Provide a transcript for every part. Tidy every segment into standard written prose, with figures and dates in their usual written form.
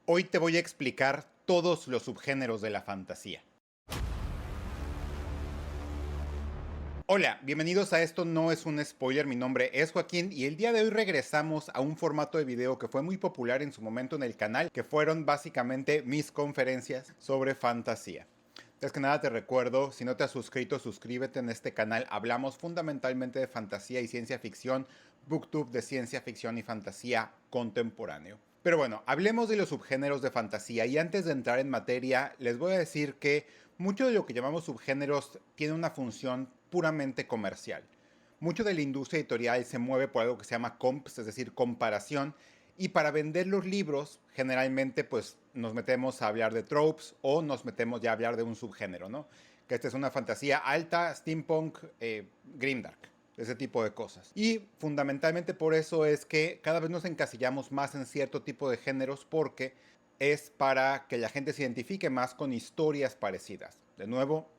Hoy te voy a explicar todos los subgéneros de la fantasía. Hola, bienvenidos a Esto No Es Un Spoiler, mi nombre es Joaquín y el día de hoy regresamos a un formato de video que fue muy popular en su momento en el canal, que fueron básicamente mis conferencias sobre fantasía. Antes que nada te recuerdo, si no te has suscrito, suscríbete en este canal. Hablamos fundamentalmente de fantasía y ciencia ficción, booktube de ciencia ficción y fantasía contemporáneo. Pero bueno, hablemos de los subgéneros de fantasía y antes de entrar en materia, les voy a decir que mucho de lo que llamamos subgéneros tiene una función puramente comercial. Mucho de la industria editorial se mueve por algo que se llama comps, es decir, comparación, y para vender los libros, generalmente pues nos metemos a hablar de tropes o nos metemos ya a hablar de un subgénero, ¿no? Que esta es una fantasía alta, steampunk, grimdark, ese tipo de cosas. Y fundamentalmente por eso es que cada vez nos encasillamos más en cierto tipo de géneros porque es para que la gente se identifique más con historias parecidas. De nuevo,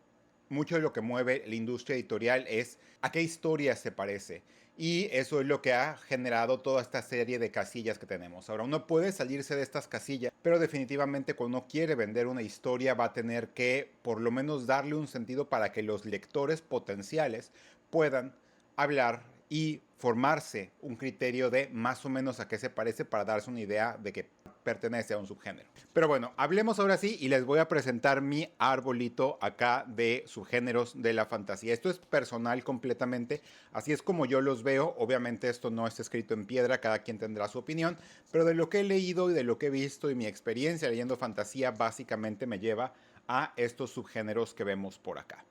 mucho de lo que mueve la industria editorial es a qué historia se parece. Y eso es lo que ha generado toda esta serie de casillas que tenemos. Ahora, uno puede salirse de estas casillas, pero definitivamente cuando uno quiere vender una historia va a tener que por lo menos darle un sentido para que los lectores potenciales puedan hablar y formarse un criterio de más o menos a qué se parece para darse una idea de que pertenece a un subgénero. Pero bueno, hablemos ahora sí y les voy a presentar mi arbolito acá de subgéneros de la fantasía. Esto es personal completamente, así es como yo los veo. Obviamente esto no está escrito en piedra, cada quien tendrá su opinión, pero de lo que he leído y de lo que he visto y mi experiencia leyendo fantasía básicamente me lleva a estos subgéneros que vemos por acá.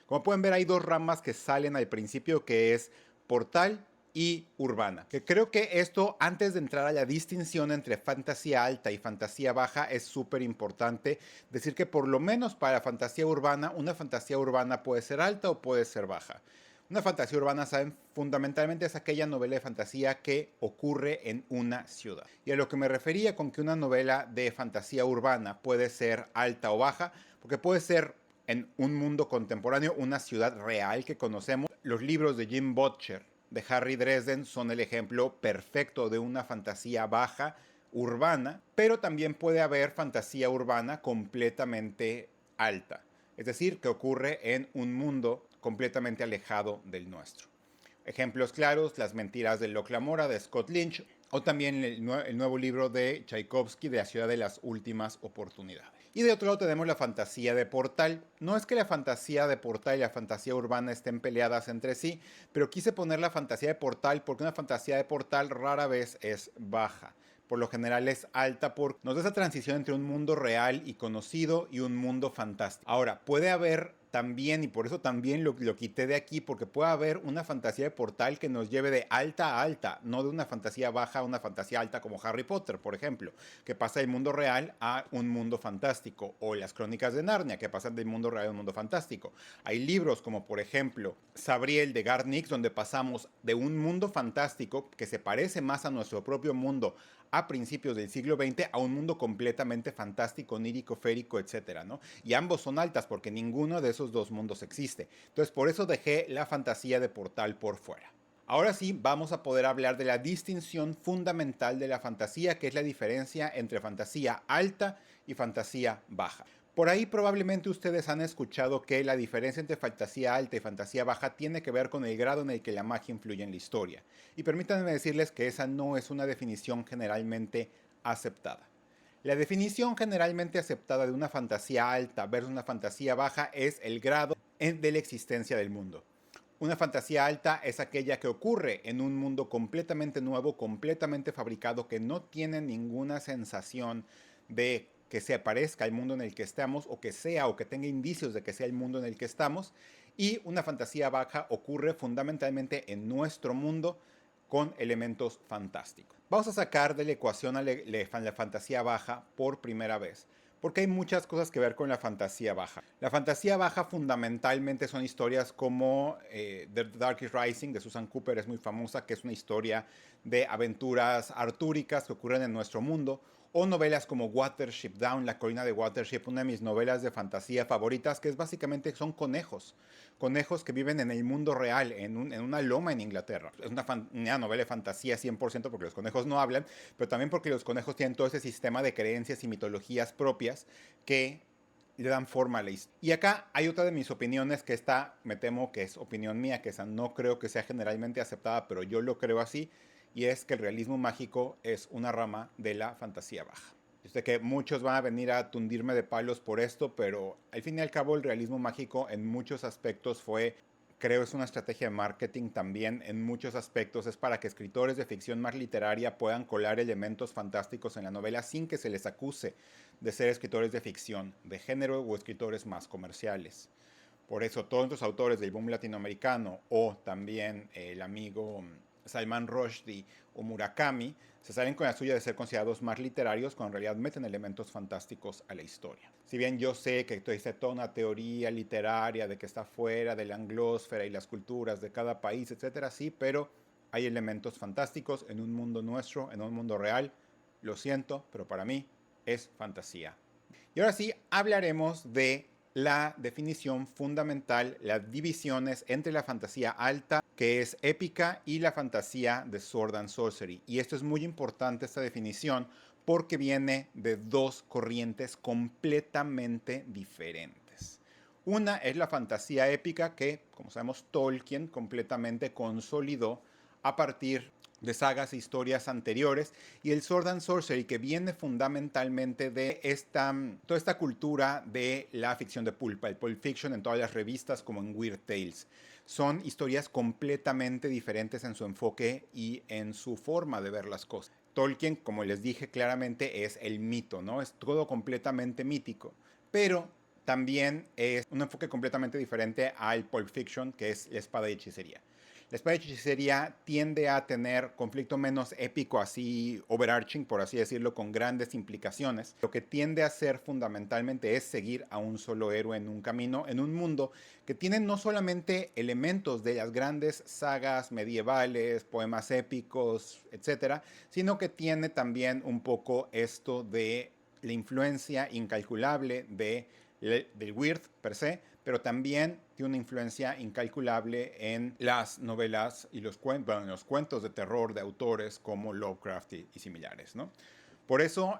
Como pueden ver, hay dos ramas que salen al principio, que es portal y urbana. Que creo que esto, antes de entrar a la distinción entre fantasía alta y fantasía baja, es súper importante decir que por lo menos para fantasía urbana, una fantasía urbana puede ser alta o puede ser baja. Una fantasía urbana, saben, fundamentalmente es aquella novela de fantasía que ocurre en una ciudad. Y a lo que me refería con que una novela de fantasía urbana puede ser alta o baja, porque puede ser en un mundo contemporáneo, una ciudad real que conocemos. Los libros de Jim Butcher, de Harry Dresden, son el ejemplo perfecto de una fantasía baja urbana, pero también puede haber fantasía urbana completamente alta, es decir, que ocurre en un mundo completamente alejado del nuestro. Ejemplos claros, Las mentiras de Locke Lamora de Scott Lynch, o también el nuevo libro de Tchaikovsky de La ciudad de las últimas oportunidades. Y de otro lado tenemos la fantasía de portal. No es que la fantasía de portal y la fantasía urbana estén peleadas entre sí, pero quise poner la fantasía de portal porque una fantasía de portal rara vez es baja. Por lo general es alta porque nos da esa transición entre un mundo real y conocido y un mundo fantástico. Ahora, puede haber también, y por eso también lo quité de aquí, porque puede haber una fantasía de portal que nos lleve de alta a alta, no de una fantasía baja a una fantasía alta como Harry Potter, por ejemplo, que pasa del mundo real a un mundo fantástico, o las crónicas de Narnia, que pasan del mundo real a un mundo fantástico. Hay libros como, por ejemplo, Sabriel de Garth Nix, donde pasamos de un mundo fantástico que se parece más a nuestro propio mundo a principios del siglo XX a un mundo completamente fantástico, onírico, férico, etcétera, ¿no? Y ambos son altas porque ninguno de esos dos mundos existe. Entonces, por eso dejé la fantasía de portal por fuera. Ahora sí, vamos a poder hablar de la distinción fundamental de la fantasía, que es la diferencia entre fantasía alta y fantasía baja. Por ahí probablemente ustedes han escuchado que la diferencia entre fantasía alta y fantasía baja tiene que ver con el grado en el que la magia influye en la historia. Y permítanme decirles que esa no es una definición generalmente aceptada. La definición generalmente aceptada de una fantasía alta versus una fantasía baja es el grado de la existencia del mundo. Una fantasía alta es aquella que ocurre en un mundo completamente nuevo, completamente fabricado, que no tiene ninguna sensación de que se parezca al mundo en el que estamos o que sea o que tenga indicios de que sea el mundo en el que estamos. Y una fantasía baja ocurre fundamentalmente en nuestro mundo con elementos fantásticos. Vamos a sacar de la ecuación a la fantasía baja por primera vez, porque hay muchas cosas que ver con la fantasía baja. La fantasía baja fundamentalmente son historias como The Darkest Rising de Susan Cooper, es muy famosa, que es una historia de aventuras artúricas que ocurren en nuestro mundo, o novelas como Watership Down, La colina de Watership, una de mis novelas de fantasía favoritas, que es básicamente son conejos, conejos que viven en el mundo real, en una loma en Inglaterra. Es una novela de fantasía 100% porque los conejos no hablan, pero también porque los conejos tienen todo ese sistema de creencias y mitologías propias que le dan forma a la historia. Y acá hay otra de mis opiniones que esta, me temo que es opinión mía, que esa no creo que sea generalmente aceptada, pero yo lo creo así, y es que el realismo mágico es una rama de la fantasía baja. Yo sé que muchos van a venir a tundirme de palos por esto, pero al fin y al cabo el realismo mágico en muchos aspectos fue, creo, es una estrategia de marketing también, en muchos aspectos es para que escritores de ficción más literaria puedan colar elementos fantásticos en la novela sin que se les acuse de ser escritores de ficción, de género o escritores más comerciales. Por eso todos los autores del boom latinoamericano o también el amigo Salman Rushdie o Murakami se salen con la suya de ser considerados más literarios cuando en realidad meten elementos fantásticos a la historia. Si bien yo sé que existe toda una teoría literaria de que está fuera de la anglósfera y las culturas de cada país, etcétera, sí, pero hay elementos fantásticos en un mundo nuestro, en un mundo real. Lo siento, pero para mí es fantasía. Y ahora sí, hablaremos de la definición fundamental, las divisiones entre la fantasía alta, que es épica, y la fantasía de Sword and Sorcery. Y esto es muy importante, esta definición, porque viene de dos corrientes completamente diferentes. Una es la fantasía épica que, como sabemos, Tolkien completamente consolidó a partir de sagas e historias anteriores, y el Sword and Sorcery, que viene fundamentalmente de toda esta cultura de la ficción de pulpa, el pulp fiction en todas las revistas como en Weird Tales. Son historias completamente diferentes en su enfoque y en su forma de ver las cosas. Tolkien, como les dije claramente, es el mito, ¿no? Es todo completamente mítico, pero también es un enfoque completamente diferente al pulp fiction, que es la espada y hechicería. La espada de hechicería tiende a tener conflicto menos épico, así overarching, por así decirlo, con grandes implicaciones. Lo que tiende a hacer fundamentalmente es seguir a un solo héroe en un camino, en un mundo que tiene no solamente elementos de las grandes sagas medievales, poemas épicos, etcétera, sino que tiene también un poco esto de la influencia incalculable del weird per se, pero también tiene una influencia incalculable en las novelas y los cuentos de terror de autores como Lovecraft y similares, ¿no? Por eso,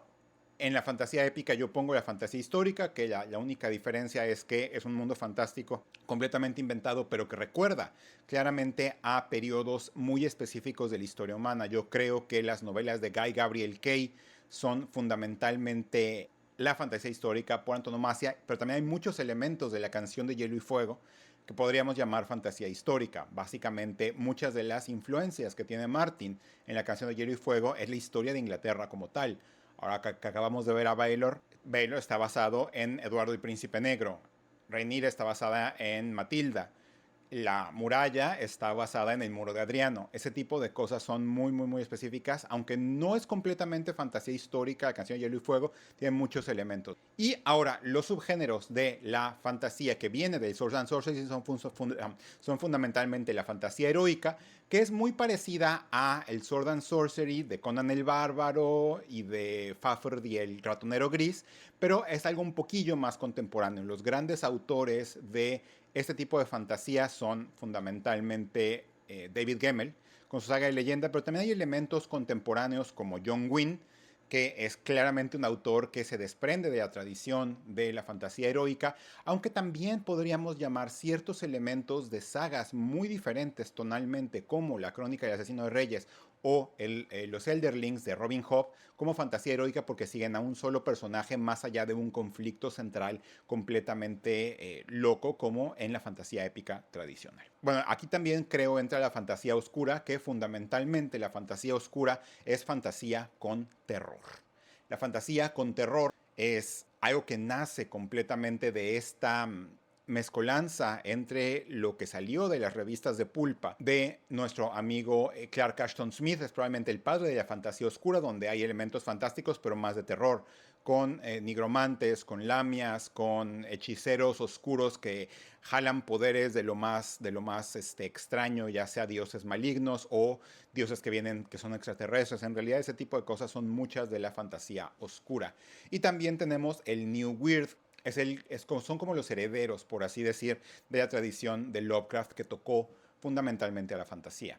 en la fantasía épica yo pongo la fantasía histórica, que la única diferencia es que es un mundo fantástico completamente inventado, pero que recuerda claramente a periodos muy específicos de la historia humana. Yo creo que las novelas de Guy Gabriel Kay son fundamentalmente la fantasía histórica por antonomasia, pero también hay muchos elementos de la canción de Hielo y Fuego que podríamos llamar fantasía histórica. Básicamente, muchas de las influencias que tiene Martin en la canción de Hielo y Fuego es la historia de Inglaterra como tal. Ahora que acabamos de ver a Baylor, Baylor está basado en Eduardo el Príncipe Negro. Rhaenyra está basada en Matilda. La muralla está basada en el muro de Adriano. Ese tipo de cosas son muy específicas, aunque no es completamente fantasía histórica. La canción Hielo y Fuego tiene muchos elementos. Y ahora, los subgéneros de la fantasía que viene del Sword and Sorcery son fundamentalmente la fantasía heroica, que es muy parecida a el Sword and Sorcery de Conan el Bárbaro y de Fafhrd y el Ratonero Gris, pero es algo un poquillo más contemporáneo. Los grandes autores de este tipo de fantasía son fundamentalmente David Gemmell con su saga de leyenda, pero también hay elementos contemporáneos como John Gwynne, que es claramente un autor que se desprende de la tradición de la fantasía heroica, aunque también podríamos llamar ciertos elementos de sagas muy diferentes tonalmente, como La Crónica del Asesino de Reyes o los Elderlings de Robin Hood, como fantasía heroica porque siguen a un solo personaje más allá de un conflicto central completamente loco como en la fantasía épica tradicional. Bueno, aquí también creo entra la fantasía oscura, que fundamentalmente la fantasía oscura es fantasía con terror. La fantasía con terror es algo que nace completamente de esta mezcolanza entre lo que salió de las revistas de pulpa de nuestro amigo Clark Ashton Smith, es probablemente el padre de la fantasía oscura, donde hay elementos fantásticos pero más de terror, con nigromantes, con lamias, con hechiceros oscuros que jalan poderes de lo más extraño, ya sea dioses malignos o dioses que vienen, que son extraterrestres. En realidad ese tipo de cosas son muchas de la fantasía oscura. Y también tenemos el New Weird. Son como los herederos, por así decir, de la tradición de Lovecraft que tocó fundamentalmente a la fantasía.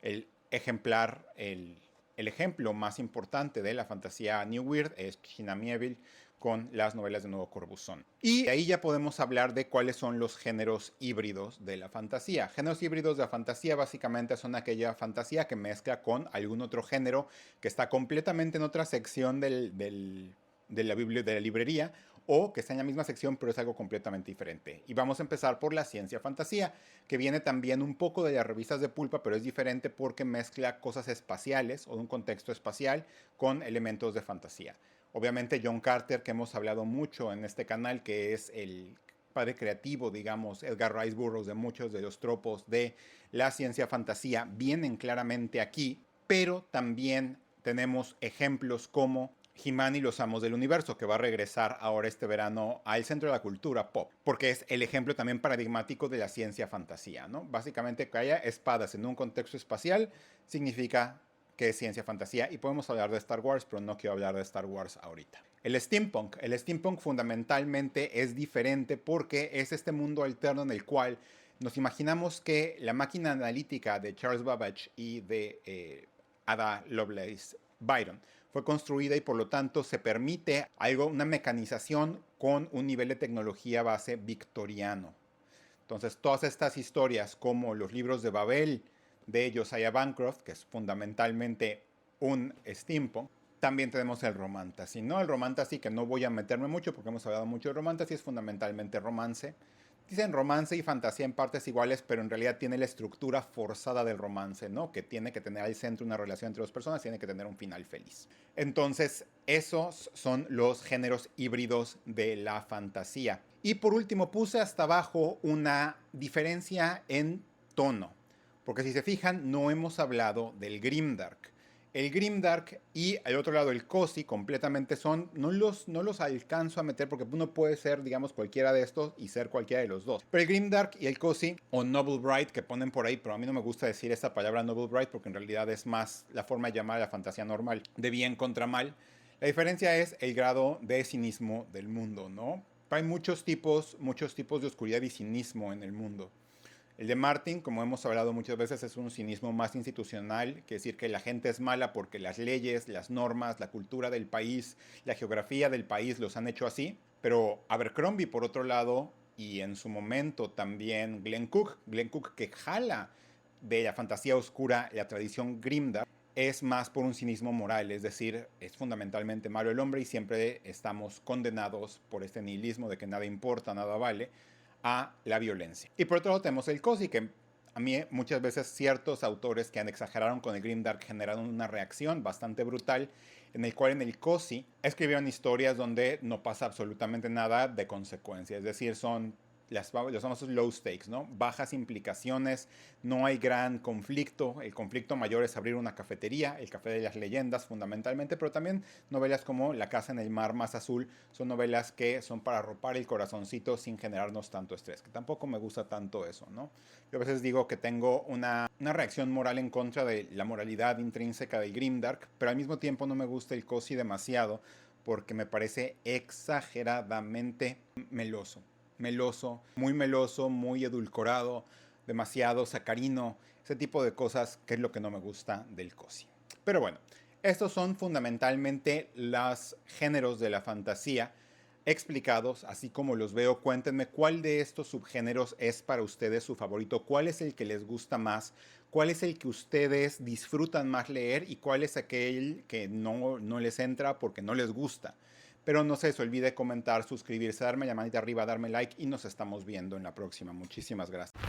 El ejemplar, el ejemplo más importante de la fantasía New Weird es China Miéville con las novelas de Nuevo Corbusier. Y de ahí ya podemos hablar de cuáles son los géneros híbridos de la fantasía. Géneros híbridos de la fantasía básicamente son aquella fantasía que mezcla con algún otro género que está completamente en otra sección de la librería, o que está en la misma sección pero es algo completamente diferente. Y vamos a empezar por la ciencia fantasía, que viene también un poco de las revistas de pulpa, pero es diferente porque mezcla cosas espaciales o de un contexto espacial con elementos de fantasía. Obviamente John Carter, que hemos hablado mucho en este canal, que es el padre creativo, digamos, Edgar Rice Burroughs, de muchos de los tropos de la ciencia fantasía, vienen claramente aquí, pero también tenemos ejemplos como He-Man y los Amos del Universo, que va a regresar ahora este verano al centro de la cultura pop, porque es el ejemplo también paradigmático de la ciencia fantasía, ¿no? Básicamente que haya espadas en un contexto espacial significa que es ciencia fantasía, y podemos hablar de Star Wars, pero no quiero hablar de Star Wars ahorita. El steampunk fundamentalmente es diferente porque es este mundo alterno en el cual nos imaginamos que la máquina analítica de Charles Babbage y de Ada Lovelace Byron fue construida y por lo tanto se permite una mecanización con un nivel de tecnología base victoriano. Entonces todas estas historias como los libros de Babel de Josiah Bancroft, que es fundamentalmente un steampunk, también tenemos el romantasy, ¿no? El romantasy, que no voy a meterme mucho porque hemos hablado mucho de romantasy, es fundamentalmente romance. Dicen romance y fantasía en partes iguales, pero en realidad tiene la estructura forzada del romance, ¿no? Que tiene que tener al centro una relación entre dos personas, tiene que tener un final feliz. Entonces, esos son los géneros híbridos de la fantasía. Y por último, puse hasta abajo una diferencia en tono. Porque si se fijan, no hemos hablado del grimdark. El grimdark y al otro lado el cozy completamente son, no los alcanzo a meter porque uno puede ser, digamos, cualquiera de estos y ser cualquiera de los dos. Pero el grimdark y el cozy, o noble bright que ponen por ahí, pero a mí no me gusta decir esta palabra noble bright porque en realidad es más la forma de llamar a la fantasía normal, de bien contra mal. La diferencia es el grado de cinismo del mundo, ¿no? Hay muchos tipos de oscuridad y cinismo en el mundo. El de Martin, como hemos hablado muchas veces, es un cinismo más institucional, que decir que la gente es mala porque las leyes, las normas, la cultura del país, la geografía del país los han hecho así. Pero Abercrombie, por otro lado, y en su momento también Glenn Cook que jala de la fantasía oscura la tradición grimdark, es más por un cinismo moral, es decir, es fundamentalmente malo el hombre y siempre estamos condenados por este nihilismo de que nada importa, nada vale, a la violencia. Y por otro lado tenemos el cozy, que a mí muchas veces ciertos autores que han exageraron con el grimdark generaron una reacción bastante brutal, en el cual en el cozy escribieron historias donde no pasa absolutamente nada de consecuencia, es decir, son los famosos low stakes, ¿no? Bajas implicaciones, no hay gran conflicto. El conflicto mayor es abrir una cafetería, el café de las leyendas fundamentalmente, pero también novelas como La casa en el mar más azul son novelas que son para arropar el corazoncito sin generarnos tanto estrés, que tampoco me gusta tanto eso, ¿no? Yo a veces digo que tengo una reacción moral en contra de la moralidad intrínseca del grimdark, pero al mismo tiempo no me gusta el cozy demasiado porque me parece exageradamente meloso, muy edulcorado, demasiado sacarino, ese tipo de cosas que es lo que no me gusta del cozy. Pero bueno, estos son fundamentalmente los géneros de la fantasía explicados, así como los veo. Cuéntenme cuál de estos subgéneros es para ustedes su favorito, cuál es el que les gusta más, cuál es el que ustedes disfrutan más leer y cuál es aquel que no les entra porque no les gusta. Pero no se les olvide comentar, suscribirse, darme la manita arriba, darme like y nos estamos viendo en la próxima. Muchísimas gracias.